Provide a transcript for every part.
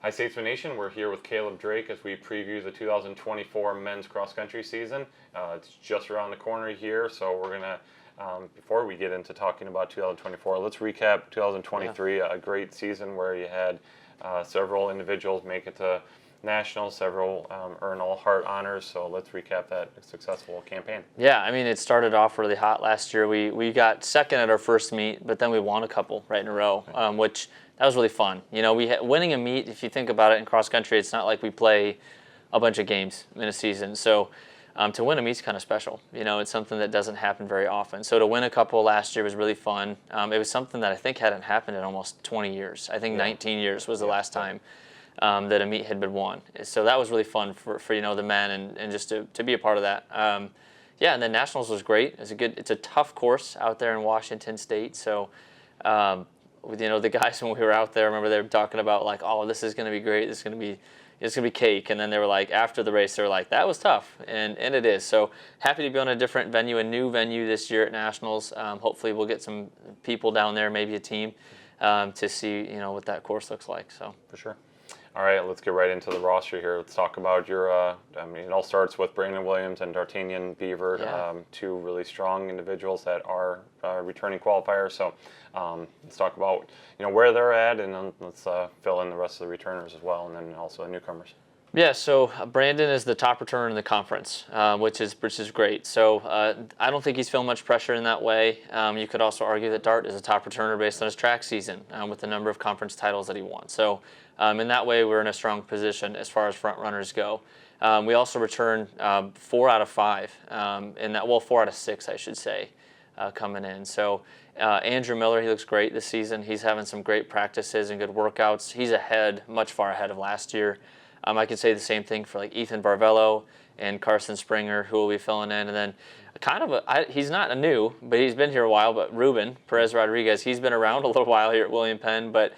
Hi, Statesman Nation. We're here with Caleb Drake as we preview the 2024 men's cross country season. It's just around the corner here, so we're going to, before we get into talking about 2024, let's recap 2023, a great season where you had several individuals make it to nationals, several earn all heart honors. So let's recap that successful campaign. Yeah, I mean, it started off really hot last year. We got second at our first meet, but then we won a couple right in a row, which that was really fun. You know, winning a meet, if you think about it in cross country, it's not like we play a bunch of games in a season. So to win a meet's kind of special. You know, it's something that doesn't happen very often. So to win a couple last year was really fun. It was something that I think hadn't happened in almost 20 years. I think 19 years was the last time that a meet had been won. So that was really fun for the men and just to be a part of that. Yeah, and then nationals was great. It's a tough course out there in Washington State. So the guys when we were out there, I remember they were talking about like, oh, this is going to be great. It's going to be cake. And then they were like, after the race, they were like, that was tough, and it is. So happy to be on a different venue, a new venue this year at nationals. Hopefully we'll get some people down there, maybe a team, to see what that course looks like. So for sure. All right, let's get right into the roster here. Let's talk about your, it all starts with Brandon Williams and D'Artagnan Beaver, two really strong individuals that are returning qualifiers. So let's talk about, where they're at, and then let's fill in the rest of the returners as well, and then also the newcomers. Yeah, so Brandon is the top returner in the conference, which is great. So I don't think he's feeling much pressure in that way. You could also argue that Dart is a top returner based on his track season with the number of conference titles that he won. So in that way, we're in a strong position as far as front runners go. We also return 4 out of 5 in that. Well, 4 out of 6, I should say, coming in. So Andrew Miller, he looks great this season. He's having some great practices and good workouts. He's much far ahead of last year. I could say the same thing for like Ethan Barvello and Carson Springer, who will be filling in. And then he's not a new, but he's been here a while, but Ruben Perez Rodriguez, he's been around a little while here at William Penn, but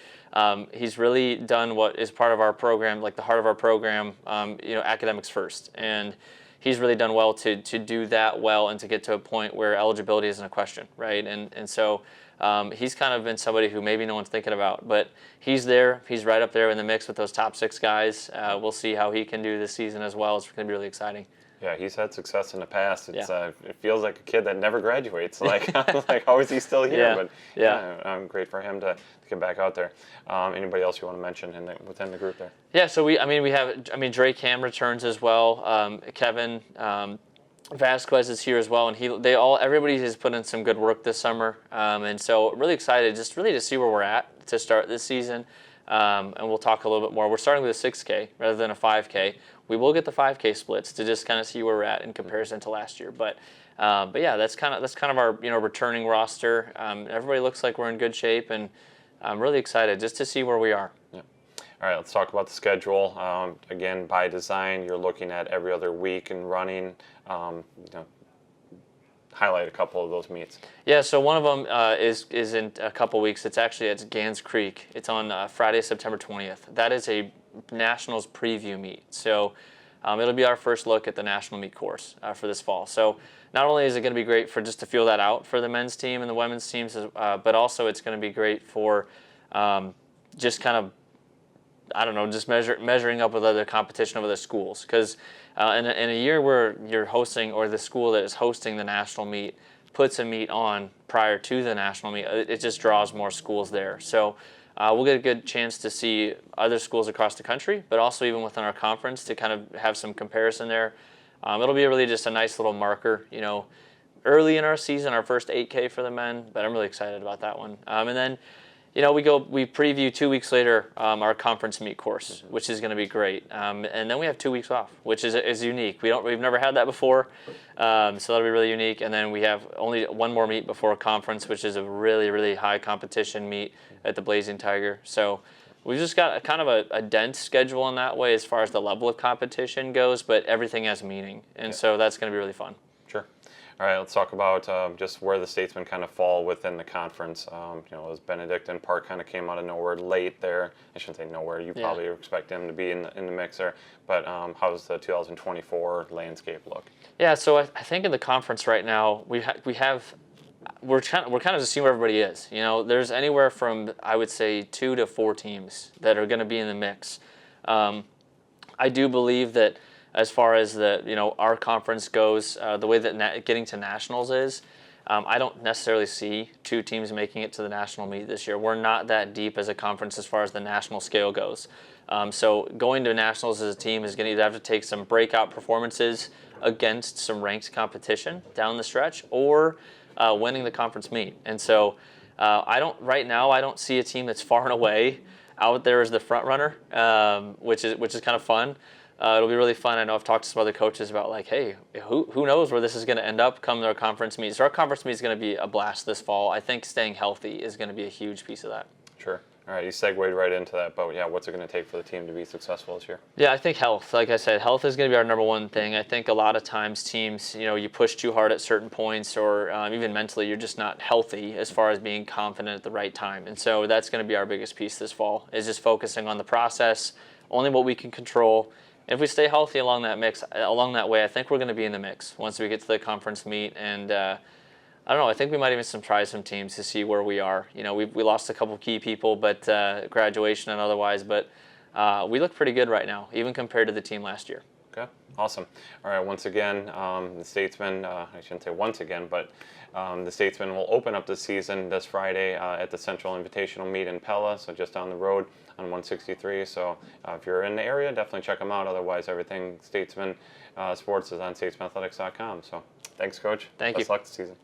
he's really done what is part of our program, like the heart of our program, academics first. And he's really done well to do that well and to get to a point where eligibility isn't a question, right? And so he's kind of been somebody who maybe no one's thinking about, but he's there. He's right up there in the mix with those top 6 guys. We'll see how he can do this season as well. It's going to be really exciting. Yeah, he's had success in the past. It feels like a kid that never graduates. Like, how is he still here? But great for him to get back out there. Anybody else you want to mention within the group there? Yeah, so we have Drake Ham returns as well. Kevin Vasquez is here as well, and everybody has put in some good work this summer, and so really excited just really to see where we're at to start this season, and we'll talk a little bit more. We're starting with a 6K rather than a 5K. We will get the 5K splits to just kind of see where we're at in comparison to last year, but yeah, that's kind of our returning roster. Everybody looks like we're in good shape, and I'm really excited just to see where we are. Yeah. All right, let's talk about the schedule. Again, by design, you're looking at every other week and running. Highlight a couple of those meets. Yeah, so one of them is in a couple weeks. It's Gans Creek. It's on Friday, September 20th. That is a Nationals preview meet. So it'll be our first look at the National Meet course for this fall. So not only is it going to be great for just to feel that out for the men's team and the women's teams, but also it's going to be great for just kind of, I don't know, just measuring up with other competition of other schools. Because in a year where you're hosting, or the school that is hosting the national meet puts a meet on prior to the national meet, it just draws more schools there. So we'll get a good chance to see other schools across the country, but also even within our conference to kind of have some comparison there. It'll be really just a nice little marker, early in our season, our first 8K for the men, but I'm really excited about that one. And then we preview 2 weeks later our conference meet course, which is going to be great. And then we have 2 weeks off, which is unique. We've never had that before, so that'll be really unique. And then we have only one more meet before a conference, which is a really, really high competition meet at the Blazing Tiger. So we've just got kind of a dense schedule in that way as far as the level of competition goes, but everything has meaning. And so that's going to be really fun. Sure. All right, let's talk about just where the Statesmen kind of fall within the conference. As Benedict and Park kind of came out of nowhere late there. I shouldn't say nowhere. You probably expect them to be in the mix there. But how's the 2024 landscape look? Yeah, so I think in the conference right now we have we're kind of just seeing where everybody is. You know, there's anywhere from, I would say, 2 to 4 teams that are going to be in the mix. I do believe that as far as our conference goes, the way that getting to nationals is, I don't necessarily see 2 teams making it to the national meet this year. We're not that deep as a conference as far as the national scale goes. So going to nationals as a team is going to either have to take some breakout performances against some ranked competition down the stretch, or winning the conference meet. And so right now I don't see a team that's far and away out there as the front runner, which is kind of fun. It'll be really fun. I know I've talked to some other coaches about like, hey, who knows where this is going to end up come our conference meet. So our conference meet is going to be a blast this fall. I think staying healthy is going to be a huge piece of that. Sure. All right, you segued right into that, but yeah, what's it going to take for the team to be successful this year? Yeah, I think health. Like I said, health is going to be our number one thing. I think a lot of times teams, you push too hard at certain points, or even mentally, you're just not healthy as far as being confident at the right time. And so that's going to be our biggest piece this fall, is just focusing on the process, only what we can control. If we stay healthy along that way, I think we're going to be in the mix once we get to the conference meet. And I don't know, I think we might even try some teams to see where we are. We lost a couple key people, but graduation and otherwise, but we look pretty good right now, even compared to the team last year. Okay, awesome. All right, once again, the Statesmen, I shouldn't say once again, but the Statesmen will open up the season this Friday at the Central Invitational Meet in Pella, so just down the road on 163. So if you're in the area, definitely check them out. Otherwise, everything Statesman sports is on statesmanathletics.com. So thanks, Coach. Thank you. Best luck this season.